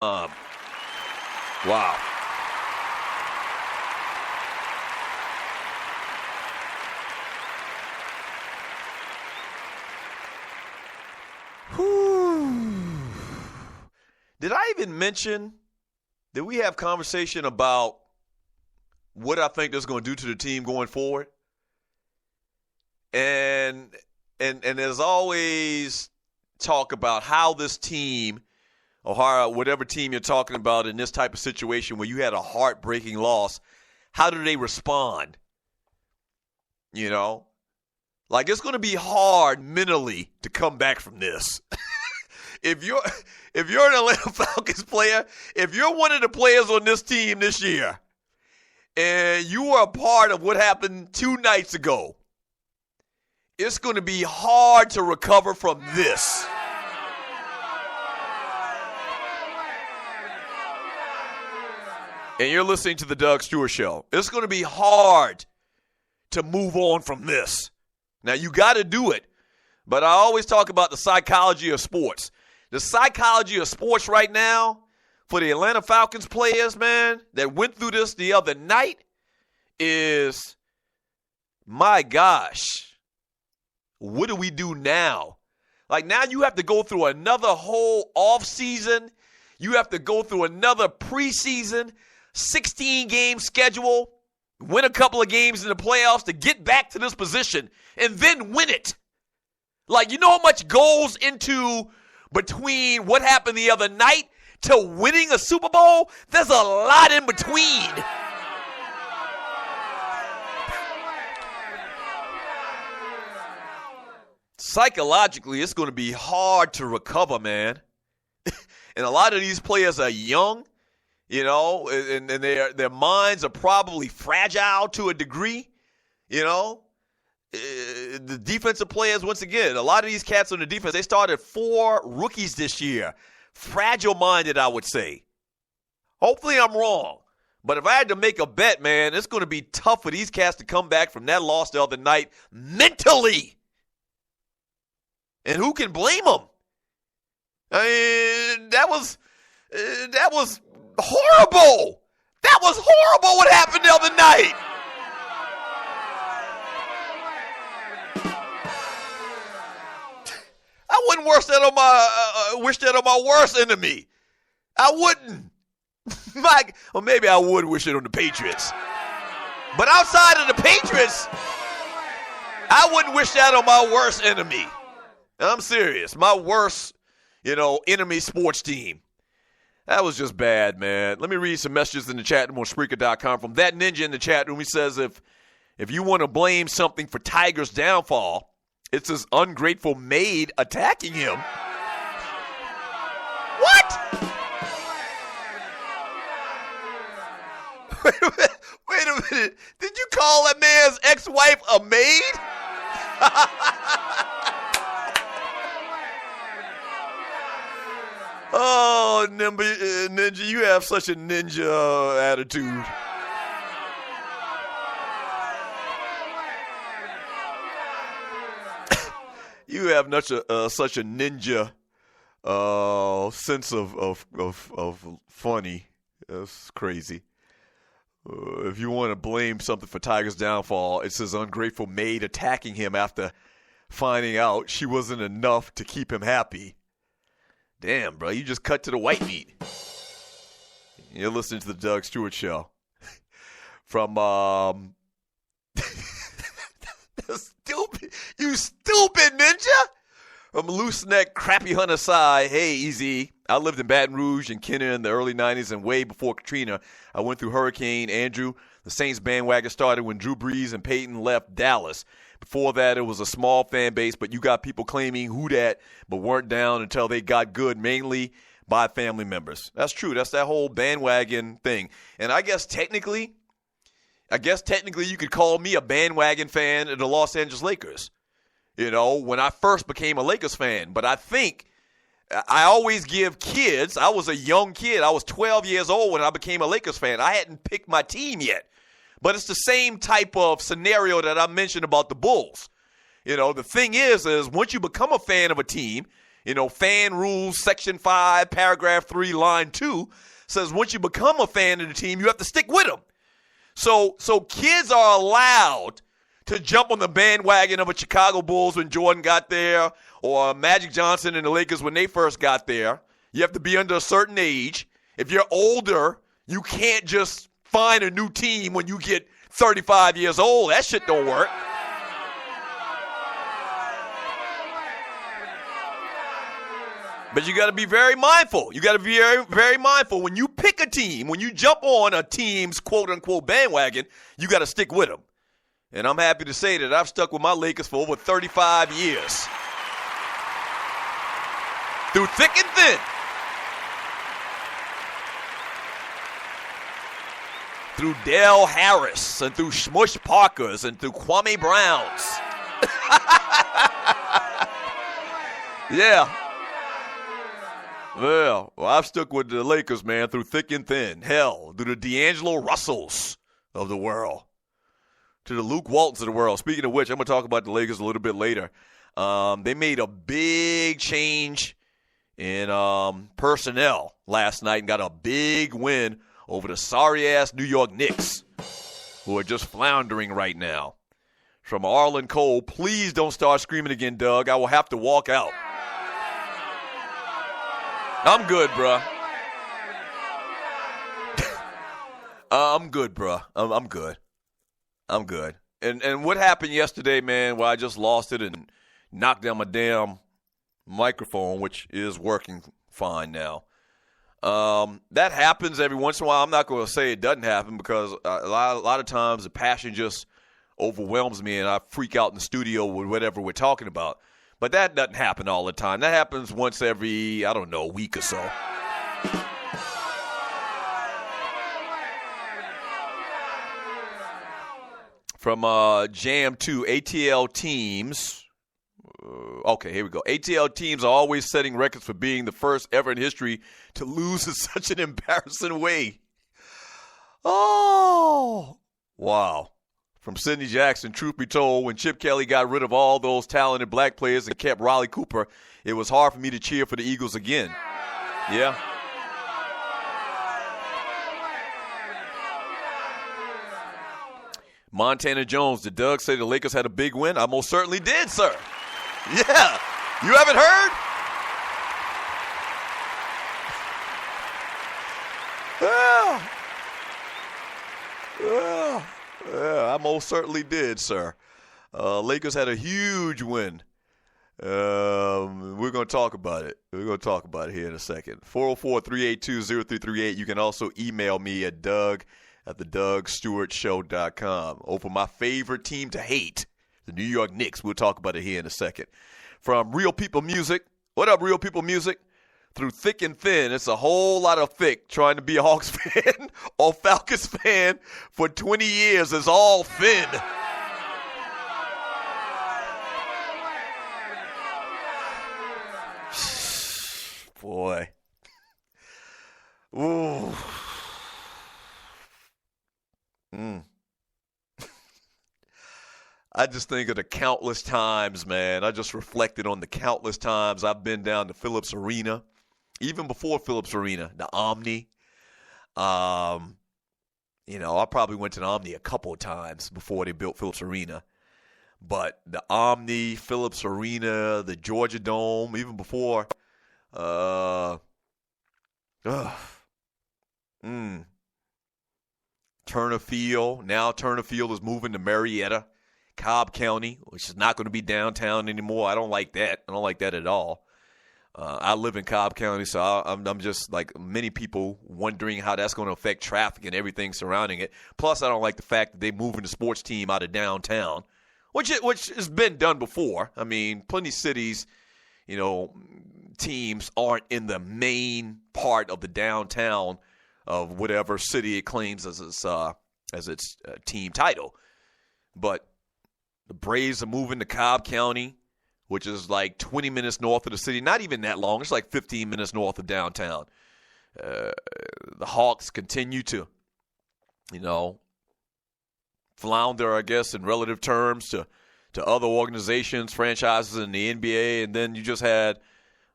Wow. Whew. Did I even mention that we have conversation about what I think that's going to do to the team going forward? And there's always talk about how this team, or how, whatever team you're talking about in this type of situation where you had a heartbreaking loss, how do they respond? You know? Like, it's going to be hard mentally to come back from this. If you're an Atlanta Falcons player, if you're one of the players on this team this year, and you were a part of what happened 2 nights ago, it's going to be hard to recover from this. And you're listening to the Doug Stewart Show. It's going to be hard to move on from this. Now, you got to do it. But I always talk about the psychology of sports. The psychology of sports right now for the Atlanta Falcons players, man, that went through this the other night is, my gosh, what do we do now? Like, now you have to go through another whole offseason. You have to go through another preseason, 16-game schedule, win a couple of games in the playoffs to get back to this position, and then win it. Like, you know how much goes into between what happened the other night to winning a Super Bowl? There's a lot in between. Psychologically, it's going to be hard to recover, man. And a lot of these players are young, you know, and their minds are probably fragile to a degree, you know. The defensive players, once again, a lot of these cats on the defense, they started 4 rookies this year. Fragile-minded, I would say. Hopefully I'm wrong. But if I had to make a bet, man, it's going to be tough for these cats to come back from that loss the other night mentally. And who can blame them? I mean, that was horrible. That was horrible what happened the other night. I wouldn't wish that on my worst enemy. I wouldn't. Or maybe I would wish it on the Patriots. But outside of the Patriots, I wouldn't wish that on my worst enemy. I'm serious. My worst, enemy sports team. That was just bad, man. Let me read some messages in the chat room on Spreaker.com from that ninja in the chat room. He says if you want to blame something for Tiger's downfall, it's his ungrateful maid attacking him. What? Wait a minute. Did you call that man's ex-wife a maid? Oh, Ninja, you have such a ninja attitude. You have such a ninja sense of funny. That's crazy. If you want to blame something for Tiger's downfall, it's his ungrateful maid attacking him after finding out she wasn't enough to keep him happy. Damn, bro, you just cut to the white meat. You're listening to the Doug Stewart Show. From, you stupid ninja! From Loose Neck Crappy Hunter Side. Hey, Easy. I lived in Baton Rouge and Kenner in the early 90s and way before Katrina. I went through Hurricane Andrew. The Saints bandwagon started when Drew Brees and Peyton left Dallas. Before that, it was a small fan base, but you got people claiming who that, but weren't down until they got good, mainly by family members. That's true. That's that whole bandwagon thing. And I guess technically you could call me a bandwagon fan of the Los Angeles Lakers, when I first became a Lakers fan. But I think I always give kids, I was a young kid. I was 12 years old when I became a Lakers fan. I hadn't picked my team yet. But it's the same type of scenario that I mentioned about the Bulls. The thing is once you become a fan of a team, Fan rules, Section 5, Paragraph 3, Line 2 says once you become a fan of the team, you have to stick with them. So kids are allowed to jump on the bandwagon of a Chicago Bulls when Jordan got there, or Magic Johnson and the Lakers when they first got there. You have to be under a certain age. If you're older, you can't just find a new team when you get 35 years old. That shit don't work. But you got to be very mindful. You got to be very, very mindful. When you pick a team, when you jump on a team's quote-unquote bandwagon, you got to stick with them. And I'm happy to say that I've stuck with my Lakers for over 35 years. Through thick and thin. Through Dale Harris and through Smush Parkers and through Kwame Browns. Yeah. Well, I've stuck with the Lakers, man, through thick and thin. Hell, through the D'Angelo Russells of the world. To the Luke Waltons of the world. Speaking of which, I'm going to talk about the Lakers a little bit later. They made a big change in personnel last night and got a big win over the sorry-ass New York Knicks, who are just floundering right now. From Arlen Cole, please don't start screaming again, Doug. I will have to walk out. I'm good, bruh. I'm good, bruh. I'm good. I'm good. And what happened yesterday, man, where I just lost it and knocked down my damn microphone, which is working fine now. That happens every once in a while. I'm not going to say it doesn't happen because a lot of times the passion just overwhelms me and I freak out in the studio with whatever we're talking about. But that doesn't happen all the time. That happens once every, week or so. From Jam 2, ATL teams. Okay, here we go. ATL teams are always setting records for being the first ever in history to lose in such an embarrassing way. Oh, wow. From Sidney Jackson, truth be told, when Chip Kelly got rid of all those talented black players and kept Riley Cooper, it was hard for me to cheer for the Eagles again. Yeah. Montana Jones, did Doug say the Lakers had a big win? I most certainly did, sir. Yeah. You haven't heard? Yeah, I most certainly did, sir. Lakers had a huge win. We're going to talk about it. We're going to talk about it here in a second. 404-382-0338. You can also email me at doug@thedougstewartshow.com. Oh, for my favorite team to hate, the New York Knicks. We'll talk about it here in a second. From Real People Music. What up, Real People Music? Through thick and thin, it's a whole lot of thick trying to be a Hawks fan or Falcons fan for 20 years is all thin. Boy. Ooh. I just think of the countless times, man. I just reflected on the countless times I've been down to Phillips Arena. Even before Phillips Arena, the Omni. I probably went to the Omni a couple of times before they built Phillips Arena. But the Omni, Phillips Arena, the Georgia Dome, even before Turner Field. Now Turner Field is moving to Marietta, Cobb County, which is not going to be downtown anymore. I don't like that. I don't like that at all. I live in Cobb County, so I'm just like many people wondering how that's going to affect traffic and everything surrounding it. Plus, I don't like the fact that they're moving the sports team out of downtown, which has been done before. I mean, plenty of cities, teams aren't in the main part of the downtown of whatever city it claims as its team title. But the Braves are moving to Cobb County, which is like 20 minutes north of the city. Not even that long. It's like 15 minutes north of downtown. The Hawks continue to, flounder, I guess, in relative terms to other organizations, franchises in the NBA. And then you just had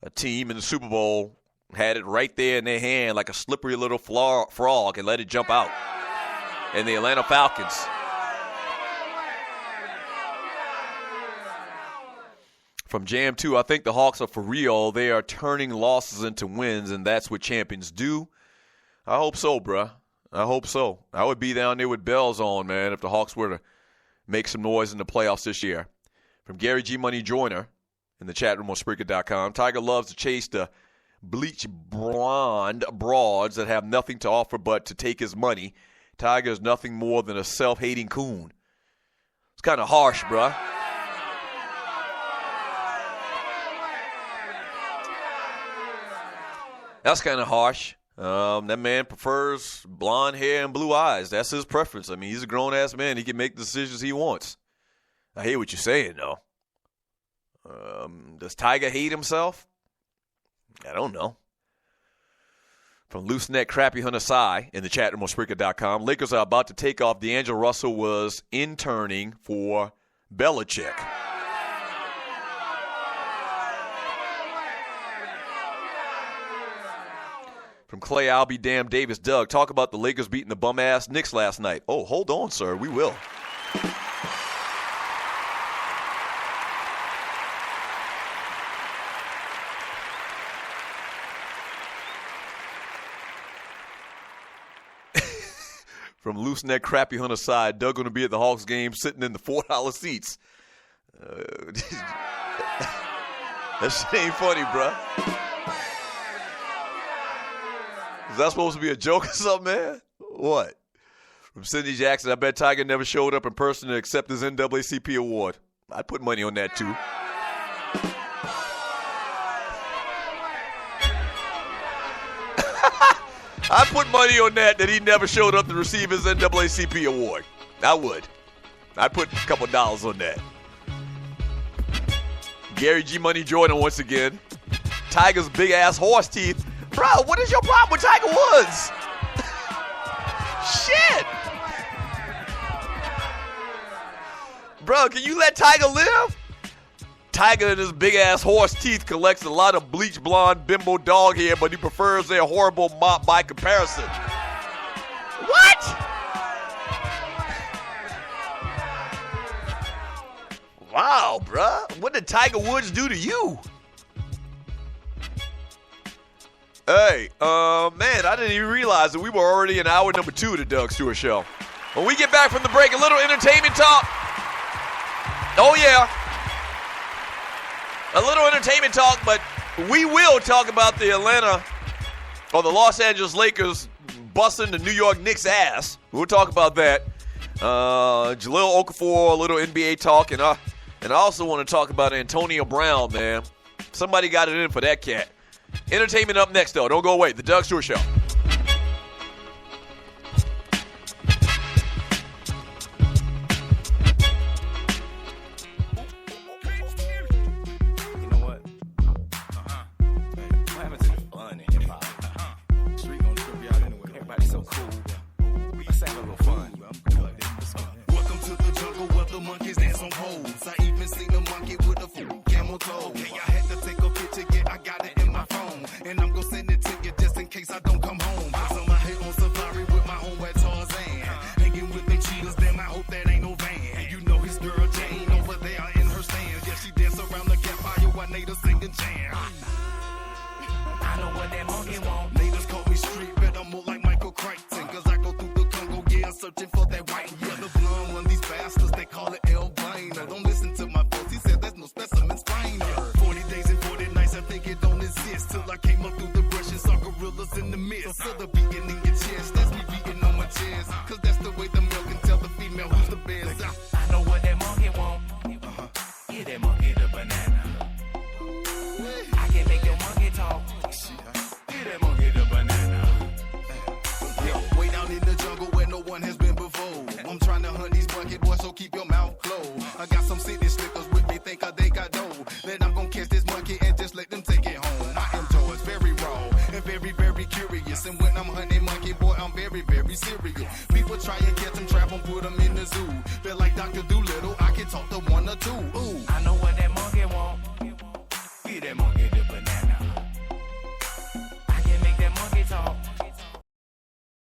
a team in the Super Bowl had it right there in their hand like a slippery little frog and let it jump out. And the Atlanta Falcons. From Jam 2, I think the Hawks are for real. They are turning losses into wins, and that's what champions do. I hope so, bruh. I hope so. I would be down there with bells on, man, if the Hawks were to make some noise in the playoffs this year. From Gary G. Money Joyner in the chat room on Spreaker.com. Tiger loves to chase the bleach blonde broads that have nothing to offer but to take his money. Tiger is nothing more than a self-hating coon. It's kind of harsh, bruh. That's kind of harsh. That man prefers blonde hair and blue eyes. That's his preference. I mean, he's a grown-ass man. He can make the decisions he wants. I hear what you're saying, though. Does Tiger hate himself? I don't know. From Looseneck Crappy Hunter Sai in the chat room on Spreaker.com. Lakers are about to take off. D'Angelo Russell was interning for Belichick. From Clay, I'll be damned, Davis Doug. Talk about the Lakers beating the bum-ass Knicks last night. Oh, hold on, sir. We will. From Looseneck Crappy Hunter side, Doug going to be at the Hawks game sitting in the $4 seats. That shit ain't funny, bruh. Is that supposed to be a joke or something, man? What? From Cindy Jackson, I bet Tiger never showed up in person to accept his NAACP award. I'd put money on that, too. I put money on that he never showed up to receive his NAACP award. I would. I'd put a couple dollars on that. Gary G. Money Jordan once again. Tiger's big-ass horse teeth. Bro, what is your problem with Tiger Woods? Shit. Bro, can you let Tiger live? Tiger and his big-ass horse teeth collects a lot of bleach blonde bimbo dog hair, but he prefers their horrible mop by comparison. What? Wow, bruh. What did Tiger Woods do to you? Hey, man, I didn't even realize that we were already in hour number 2 of the Doug Stewart Show. When we get back from the break, a little entertainment talk. Oh, yeah. A little entertainment talk, but we will talk about the Los Angeles Lakers busting the New York Knicks ass. We'll talk about that. Jaleel Okafur, a little NBA talk, and I also want to talk about Antonio Brown, man. Somebody got it in for that cat. Entertainment up next, though. Don't go away. The Doug Stewart Show. Talk to one or two. Ooh. I know what that monkey want. Get that monkey the